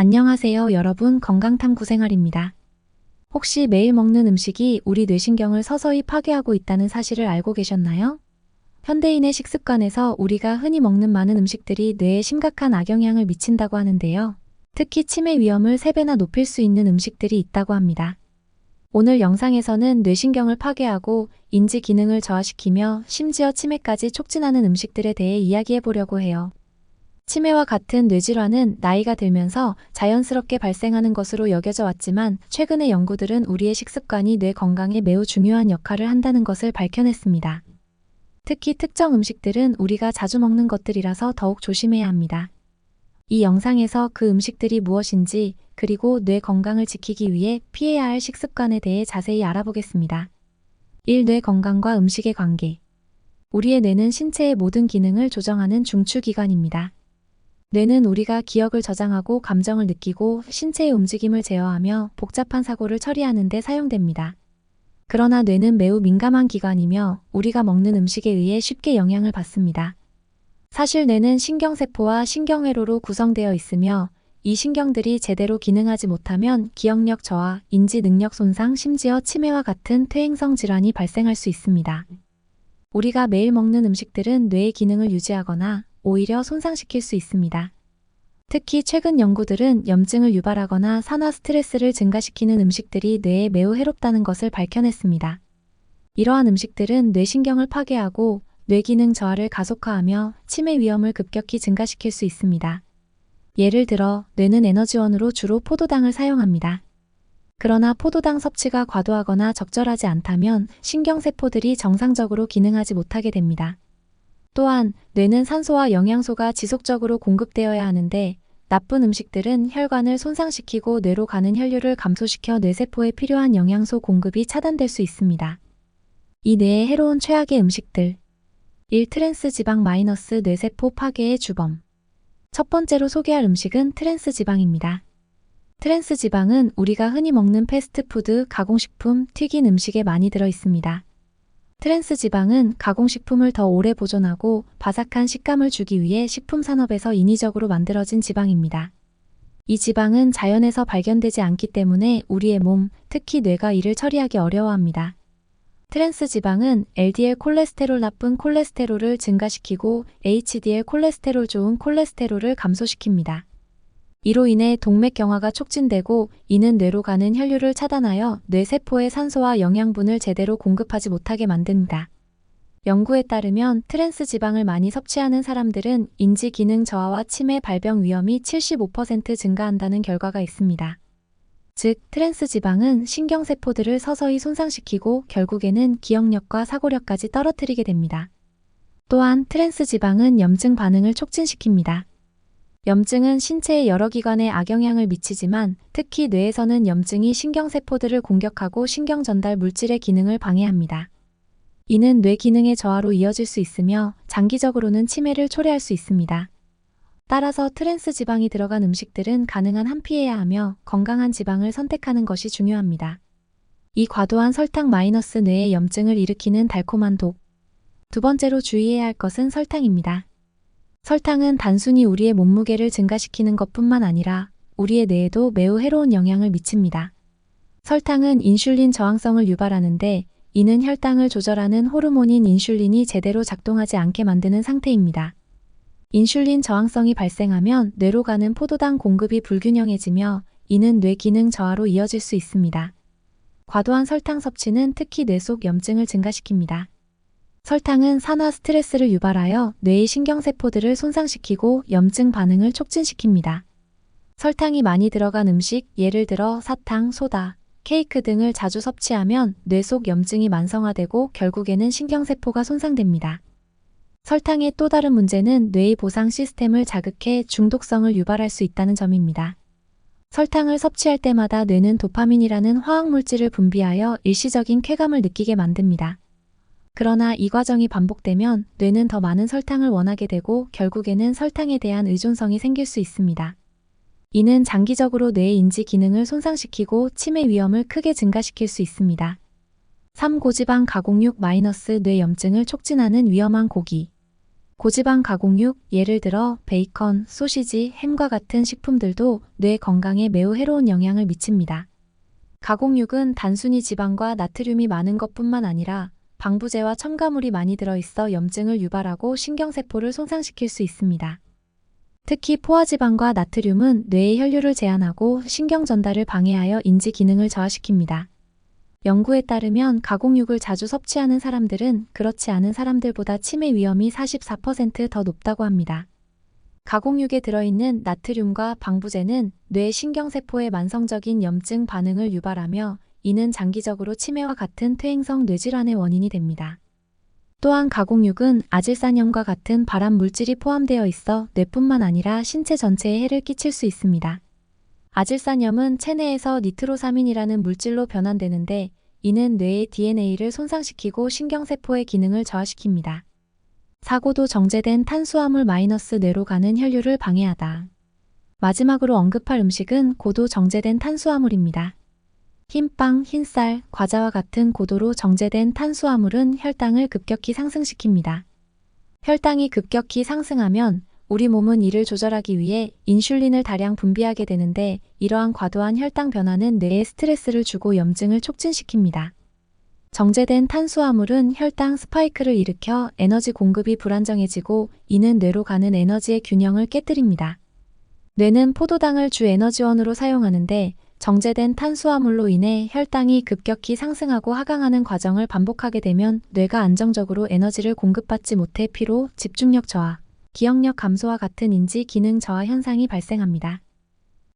안녕하세요, 여러분. 건강탐구생활입니다. 혹시 매일 먹는 음식이 우리 뇌신경을 서서히 파괴하고 있다는 사실을 알고 계셨나요? 현대인의 식습관에서 우리가 흔히 먹는 많은 음식들이 뇌에 심각한 악영향을 미친다고 하는데요. 특히 치매 위험을 3배나 높일 수 있는 음식들이 있다고 합니다. 오늘 영상에서는 뇌신경을 파괴하고 인지 기능을 저하시키며 심지어 치매까지 촉진하는 음식들에 대해 이야기해 보려고 해요. 치매와 같은 뇌질환은 나이가 들면서 자연스럽게 발생하는 것으로 여겨져 왔지만 최근의 연구들은 우리의 식습관이 뇌 건강에 매우 중요한 역할을 한다는 것을 밝혀냈습니다. 특히 특정 음식들은 우리가 자주 먹는 것들이라서 더욱 조심해야 합니다. 이 영상에서 그 음식들이 무엇인지 그리고 뇌 건강을 지키기 위해 피해야 할 식습관에 대해 자세히 알아보겠습니다. 1. 뇌 건강과 음식의 관계. 우리의 뇌는 신체의 모든 기능을 조정하는 중추기관입니다. 뇌는 우리가 기억을 저장하고 감정을 느끼고 신체의 움직임을 제어하며 복잡한 사고를 처리하는 데 사용됩니다. 그러나 뇌는 매우 민감한 기관이며 우리가 먹는 음식에 의해 쉽게 영향을 받습니다. 사실 뇌는 신경세포와 신경회로로 구성되어 있으며 이 신경들이 제대로 기능하지 못하면 기억력 저하, 인지 능력 손상, 심지어 치매와 같은 퇴행성 질환이 발생할 수 있습니다. 우리가 매일 먹는 음식들은 뇌의 기능을 유지하거나 오히려 손상시킬 수 있습니다. 특히 최근 연구들은 염증을 유발하거나 산화 스트레스를 증가시키는 음식들이 뇌에 매우 해롭다는 것을 밝혀냈습니다. 이러한 음식들은 뇌신경을 파괴하고 뇌기능 저하를 가속화하며 치매 위험을 급격히 증가시킬 수 있습니다. 예를 들어 뇌는 에너지원으로 주로 포도당을 사용합니다. 그러나 포도당 섭취가 과도하거나 적절하지 않다면 신경세포들이 정상적으로 기능하지 못하게 됩니다. 또한 뇌는 산소와 영양소가 지속적으로 공급되어야 하는데 나쁜 음식들은 혈관을 손상시키고 뇌로 가는 혈류를 감소시켜 뇌세포에 필요한 영양소 공급이 차단될 수 있습니다. 이 뇌에 해로운 최악의 음식들. 1. 트랜스지방 마이너스 뇌세포 파괴의 주범. 첫 번째로 소개할 음식은 트랜스지방입니다. 트랜스지방은 우리가 흔히 먹는 패스트푸드, 가공식품, 튀긴 음식에 많이 들어 있습니다. 트랜스지방은 가공식품을 더 오래 보존하고 바삭한 식감을 주기 위해 식품산업에서 인위적으로 만들어진 지방입니다. 이 지방은 자연에서 발견되지 않기 때문에 우리의 몸, 특히 뇌가 이를 처리하기 어려워합니다. 트랜스지방은 LDL 콜레스테롤 나쁜 콜레스테롤을 증가시키고 HDL 콜레스테롤 좋은 콜레스테롤을 감소시킵니다. 이로 인해 동맥경화가 촉진되고 이는 뇌로 가는 혈류를 차단하여 뇌세포에 산소와 영양분을 제대로 공급하지 못하게 만듭니다. 연구에 따르면 트랜스지방을 많이 섭취하는 사람들은 인지 기능 저하와 치매 발병 위험이 75% 증가한다는 결과가 있습니다. 즉, 트랜스지방은 신경세포들을 서서히 손상시키고 결국에는 기억력과 사고력까지 떨어뜨리게 됩니다. 또한 트랜스지방은 염증 반응을 촉진시킵니다. 염증은 신체의 여러 기관에 악영향을 미치지만 특히 뇌에서는 염증이 신경세포들을 공격하고 신경전달 물질의 기능을 방해합니다. 이는 뇌 기능의 저하로 이어질 수 있으며 장기적으로는 치매를 초래할 수 있습니다. 따라서 트랜스지방이 들어간 음식들은 가능한 한 피해야 하며 건강한 지방을 선택하는 것이 중요합니다. 이 과도한 설탕 마이너스 뇌의 염증을 일으키는 달콤한 독. 두 번째로 주의해야 할 것은 설탕입니다. 설탕은 단순히 우리의 몸무게를 증가시키는 것뿐만 아니라 우리의 뇌에도 매우 해로운 영향을 미칩니다. 설탕은 인슐린 저항성을 유발하는데 이는 혈당을 조절하는 호르몬인 인슐린이 제대로 작동하지 않게 만드는 상태입니다. 인슐린 저항성이 발생하면 뇌로 가는 포도당 공급이 불균형해지며 이는 뇌 기능 저하로 이어질 수 있습니다. 과도한 설탕 섭취는 특히 뇌 속 염증을 증가시킵니다. 설탕은 산화 스트레스를 유발하여 뇌의 신경세포들을 손상시키고 염증 반응을 촉진시킵니다. 설탕이 많이 들어간 음식, 예를 들어 사탕, 소다, 케이크 등을 자주 섭취하면 뇌 속 염증이 만성화되고 결국에는 신경세포가 손상됩니다. 설탕의 또 다른 문제는 뇌의 보상 시스템을 자극해 중독성을 유발할 수 있다는 점입니다. 설탕을 섭취할 때마다 뇌는 도파민이라는 화학물질을 분비하여 일시적인 쾌감을 느끼게 만듭니다. 그러나 이 과정이 반복되면 뇌는 더 많은 설탕을 원하게 되고 결국에는 설탕에 대한 의존성이 생길 수 있습니다. 이는 장기적으로 뇌의 인지 기능을 손상시키고 치매 위험을 크게 증가시킬 수 있습니다. 3. 고지방 가공육 마이너스 뇌 염증을 촉진하는 위험한 고기. 고지방 가공육, 예를 들어 베이컨, 소시지, 햄과 같은 식품들도 뇌 건강에 매우 해로운 영향을 미칩니다. 가공육은 단순히 지방과 나트륨이 많은 것뿐만 아니라 방부제와 첨가물이 많이 들어있어 염증을 유발하고 신경세포를 손상시킬 수 있습니다. 특히 포화지방과 나트륨은 뇌의 혈류를 제한하고 신경 전달을 방해하여 인지 기능을 저하시킵니다. 연구에 따르면 가공육을 자주 섭취하는 사람들은 그렇지 않은 사람들보다 치매 위험이 44% 더 높다고 합니다. 가공육에 들어있는 나트륨과 방부제는 뇌 신경세포의 만성적인 염증 반응을 유발하며 이는 장기적으로 치매와 같은 퇴행성 뇌질환의 원인이 됩니다. 또한 가공육은 아질산염과 같은 발암 물질이 포함되어 있어 뇌뿐만 아니라 신체 전체에 해를 끼칠 수 있습니다. 아질산염은 체내에서 니트로사민이라는 물질로 변환되는데 이는 뇌의 DNA를 손상시키고 신경세포의 기능을 저하시킵니다. 사고도 정제된 탄수화물 마이너스 뇌로 가는 혈류를 방해하다. 마지막으로 언급할 음식은 고도 정제된 탄수화물입니다. 흰빵, 흰쌀, 과자와 같은 고도로 정제된 탄수화물은 혈당을 급격히 상승시킵니다. 혈당이 급격히 상승하면 우리 몸은 이를 조절하기 위해 인슐린을 다량 분비하게 되는데 이러한 과도한 혈당 변화는 뇌에 스트레스를 주고 염증을 촉진시킵니다. 정제된 탄수화물은 혈당 스파이크를 일으켜 에너지 공급이 불안정해지고 이는 뇌로 가는 에너지의 균형을 깨뜨립니다. 뇌는 포도당을 주 에너지원으로 사용하는데 정제된 탄수화물로 인해 혈당이 급격히 상승하고 하강하는 과정을 반복하게 되면 뇌가 안정적으로 에너지를 공급받지 못해 피로, 집중력 저하, 기억력 감소와 같은 인지 기능 저하 현상이 발생합니다.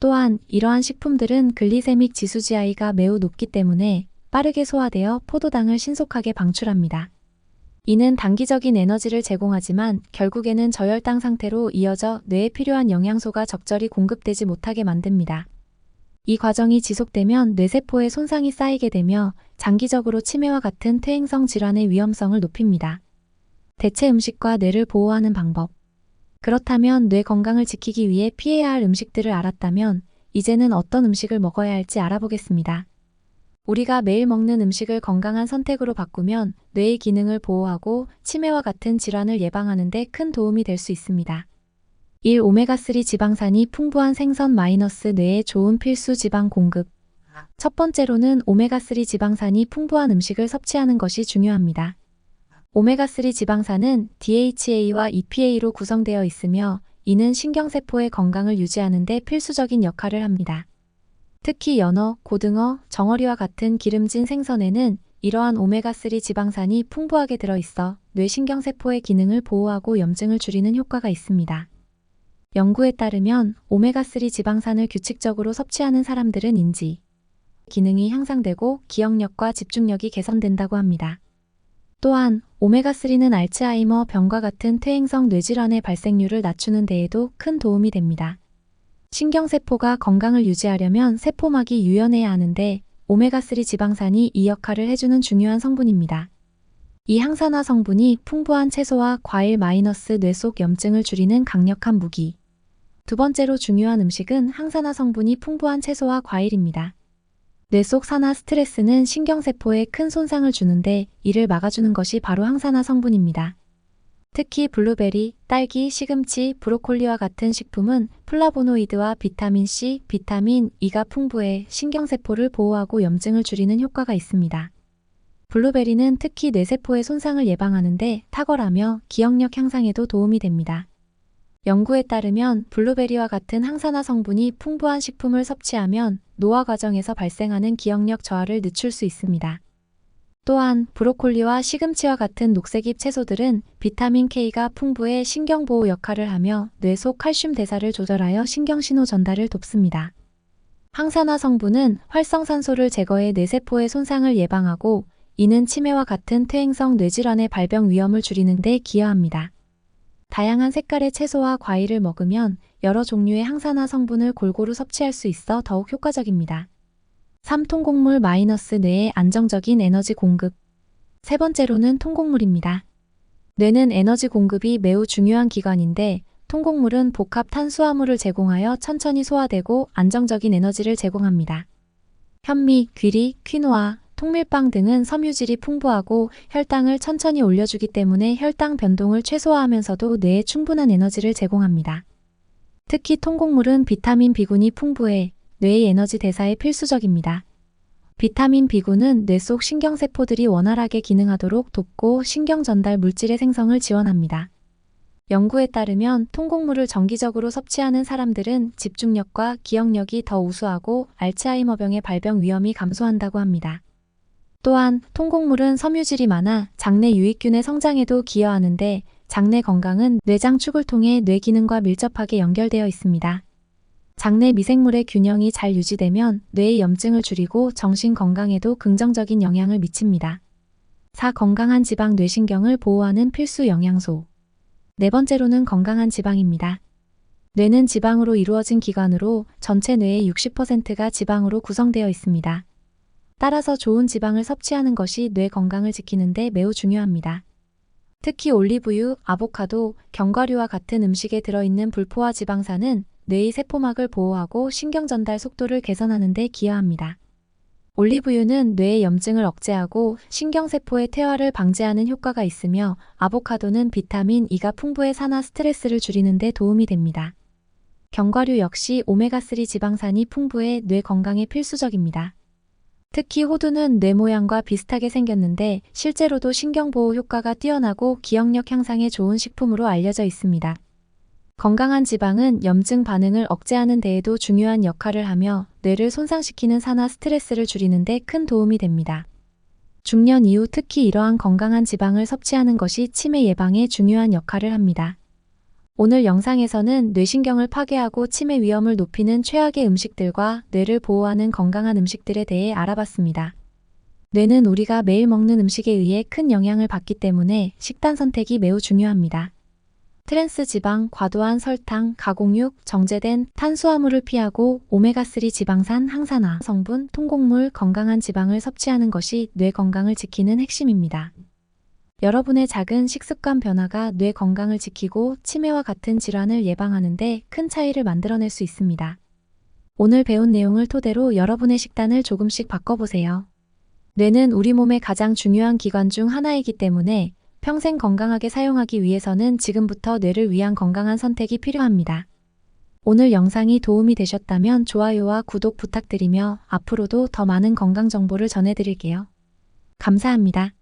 또한 이러한 식품들은 글리세믹 지수 GI가 매우 높기 때문에 빠르게 소화되어 포도당을 신속하게 방출합니다. 이는 단기적인 에너지를 제공하지만 결국에는 저혈당 상태로 이어져 뇌에 필요한 영양소가 적절히 공급되지 못하게 만듭니다. 이 과정이 지속되면 뇌세포에 손상이 쌓이게 되며 장기적으로 치매와 같은 퇴행성 질환의 위험성을 높입니다. 대체 음식과 뇌를 보호하는 방법. 그렇다면 뇌 건강을 지키기 위해 피해야 할 음식들을 알았다면 이제는 어떤 음식을 먹어야 할지 알아보겠습니다. 우리가 매일 먹는 음식을 건강한 선택으로 바꾸면 뇌의 기능을 보호하고 치매와 같은 질환을 예방하는 데 큰 도움이 될 수 있습니다. 1. 오메가3 지방산이 풍부한 생선 마이너스 뇌에 좋은 필수 지방 공급. 첫 번째로는 오메가3 지방산이 풍부한 음식을 섭취하는 것이 중요합니다. 오메가3 지방산은 DHA와 EPA로 구성되어 있으며 이는 신경세포의 건강을 유지하는 데 필수적인 역할을 합니다. 특히 연어, 고등어, 정어리와 같은 기름진 생선에는 이러한 오메가3 지방산이 풍부하게 들어있어 뇌신경세포의 기능을 보호하고 염증을 줄이는 효과가 있습니다. 연구에 따르면 오메가3 지방산을 규칙적으로 섭취하는 사람들은 인지 기능이 향상되고 기억력과 집중력이 개선된다고 합니다. 또한 오메가3는 알츠하이머 병과 같은 퇴행성 뇌질환의 발생률을 낮추는 데에도 큰 도움이 됩니다. 신경세포가 건강을 유지하려면 세포막이 유연해야 하는데 오메가3 지방산이 이 역할을 해주는 중요한 성분입니다. 이 항산화 성분이 풍부한 채소와 과일 마이너스 뇌 속 염증을 줄이는 강력한 무기. 두 번째로 중요한 음식은 항산화 성분이 풍부한 채소와 과일입니다. 뇌 속 산화 스트레스는 신경세포에 큰 손상을 주는데 이를 막아주는 것이 바로 항산화 성분입니다. 특히 블루베리, 딸기, 시금치, 브로콜리와 같은 식품은 플라보노이드와 비타민C, 비타민 E가 풍부해 신경세포를 보호하고 염증을 줄이는 효과가 있습니다. 블루베리는 특히 뇌세포의 손상을 예방하는데 탁월하며 기억력 향상에도 도움이 됩니다. 연구에 따르면 블루베리와 같은 항산화 성분이 풍부한 식품을 섭취하면 노화 과정에서 발생하는 기억력 저하를 늦출 수 있습니다. 또한 브로콜리와 시금치와 같은 녹색잎 채소들은 비타민 K가 풍부해 신경보호 역할을 하며 뇌 속 칼슘 대사를 조절하여 신경신호 전달을 돕습니다. 항산화 성분은 활성산소를 제거해 뇌세포의 손상을 예방하고 이는 치매와 같은 퇴행성 뇌질환의 발병 위험을 줄이는 데 기여합니다. 다양한 색깔의 채소와 과일을 먹으면 여러 종류의 항산화 성분을 골고루 섭취할 수 있어 더욱 효과적입니다. 3. 통곡물 마이너스 뇌의 안정적인 에너지 공급. 세 번째로는 통곡물입니다. 뇌는 에너지 공급이 매우 중요한 기관인데 통곡물은 복합 탄수화물을 제공하여 천천히 소화되고 안정적인 에너지를 제공합니다. 현미, 귀리, 퀴노아, 통밀빵 등은 섬유질이 풍부하고 혈당을 천천히 올려주기 때문에 혈당 변동을 최소화하면서도 뇌에 충분한 에너지를 제공합니다. 특히 통곡물은 비타민 B군이 풍부해 뇌의 에너지 대사에 필수적입니다. 비타민 B군은 뇌 속 신경세포들이 원활하게 기능하도록 돕고 신경 전달 물질의 생성을 지원합니다. 연구에 따르면 통곡물을 정기적으로 섭취하는 사람들은 집중력과 기억력이 더 우수하고 알츠하이머병의 발병 위험이 감소한다고 합니다. 또한 통곡물은 섬유질이 많아 장내 유익균의 성장에도 기여하는데 장내 건강은 뇌장 축을 통해 뇌 기능과 밀접하게 연결되어 있습니다. 장내 미생물의 균형이 잘 유지되면 뇌의 염증을 줄이고 정신 건강에도 긍정적인 영향을 미칩니다. 4. 건강한 지방 뇌신경을 보호하는 필수 영양소. 네 번째로는 건강한 지방입니다. 뇌는 지방으로 이루어진 기관으로 전체 뇌의 60%가 지방으로 구성되어 있습니다. 따라서 좋은 지방을 섭취하는 것이 뇌 건강을 지키는 데 매우 중요합니다. 특히 올리브유, 아보카도, 견과류와 같은 음식에 들어있는 불포화 지방산은 뇌의 세포막을 보호하고 신경 전달 속도를 개선하는 데 기여합니다. 올리브유는 뇌의 염증을 억제하고 신경세포의 퇴화를 방지하는 효과가 있으며 아보카도는 비타민 E가 풍부해 산화 스트레스를 줄이는 데 도움이 됩니다. 견과류 역시 오메가3 지방산이 풍부해 뇌 건강에 필수적입니다. 특히 호두는 뇌 모양과 비슷하게 생겼는데 실제로도 신경보호 효과가 뛰어나고 기억력 향상에 좋은 식품으로 알려져 있습니다. 건강한 지방은 염증 반응을 억제하는 데에도 중요한 역할을 하며 뇌를 손상시키는 산화 스트레스를 줄이는 데 큰 도움이 됩니다. 중년 이후 특히 이러한 건강한 지방을 섭취하는 것이 치매 예방에 중요한 역할을 합니다. 오늘 영상에서는 뇌신경을 파괴하고 치매 위험을 높이는 최악의 음식들과 뇌를 보호하는 건강한 음식들에 대해 알아봤습니다. 뇌는 우리가 매일 먹는 음식에 의해 큰 영향을 받기 때문에 식단 선택이 매우 중요합니다. 트랜스 지방, 과도한 설탕, 가공육, 정제된 탄수화물을 피하고 오메가3 지방산, 항산화 성분, 통곡물, 건강한 지방을 섭취하는 것이 뇌 건강을 지키는 핵심입니다. 여러분의 작은 식습관 변화가 뇌 건강을 지키고 치매와 같은 질환을 예방하는 데 큰 차이를 만들어낼 수 있습니다. 오늘 배운 내용을 토대로 여러분의 식단을 조금씩 바꿔보세요. 뇌는 우리 몸의 가장 중요한 기관 중 하나이기 때문에 평생 건강하게 사용하기 위해서는 지금부터 뇌를 위한 건강한 선택이 필요합니다. 오늘 영상이 도움이 되셨다면 좋아요와 구독 부탁드리며 앞으로도 더 많은 건강 정보를 전해드릴게요. 감사합니다.